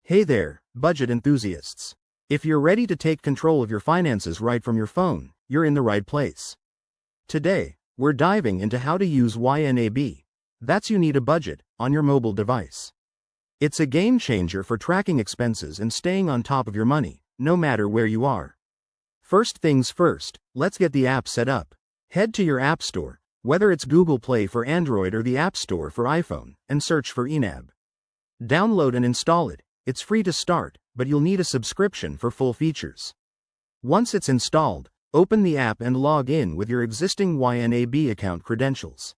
Hey there, budget enthusiasts. If you're ready to take control of your finances right from your phone, you're in the right place. Today, we're diving into how to use YNAB. That's You Need a Budget on your mobile device. It's a game changer for tracking expenses and staying on top of your money, no matter where you are. First things first, let's get the app set up. Head to your App Store, whether it's Google Play for Android or the App Store for iPhone, and search for YNAB. Download and install it. It's free to start, but you'll need a subscription for full features. Once it's installed, open the app and log in with your existing YNAB account credentials.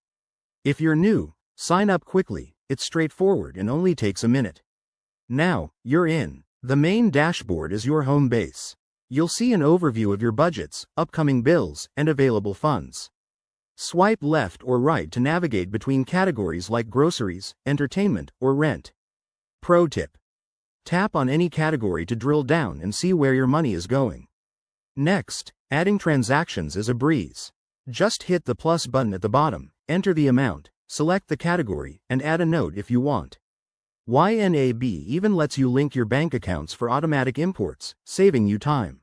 If you're new, sign up quickly. It's straightforward and only takes a minute. Now, you're in. The main dashboard is your home base. You'll see an overview of your budgets, upcoming bills, and available funds. Swipe left or right to navigate between categories like groceries, entertainment, or rent. Pro tip: tap on any category to drill down and see where your money is going. Next, adding transactions is a breeze. Just hit the plus button at the bottom, enter the amount, select the category, and add a note if you want. YNAB even lets you link your bank accounts for automatic imports, saving you time.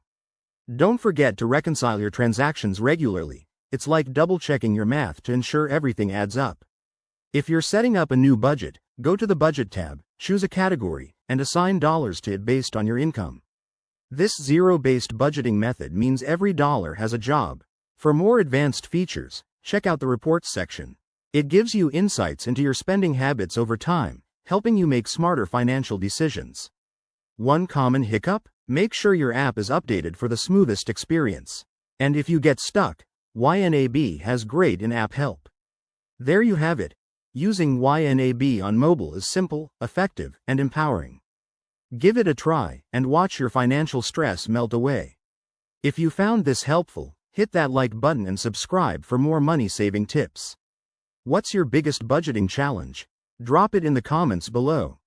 Don't forget to reconcile your transactions regularly. It's like double-checking your math to ensure everything adds up. If you're setting up a new budget, go to the Budget tab, choose a category, and assign dollars to it based on your income. This zero-based budgeting method means every dollar has a job. For more advanced features, check out the Reports section. It gives you insights into your spending habits over time, helping you make smarter financial decisions. One common hiccup? Make sure your app is updated for the smoothest experience. And if you get stuck, YNAB has great in-app help. There you have it. Using YNAB on mobile is simple, effective, and empowering. Give it a try, and watch your financial stress melt away. If you found this helpful, hit that like button and subscribe for more money-saving tips. What's your biggest budgeting challenge? Drop it in the comments below.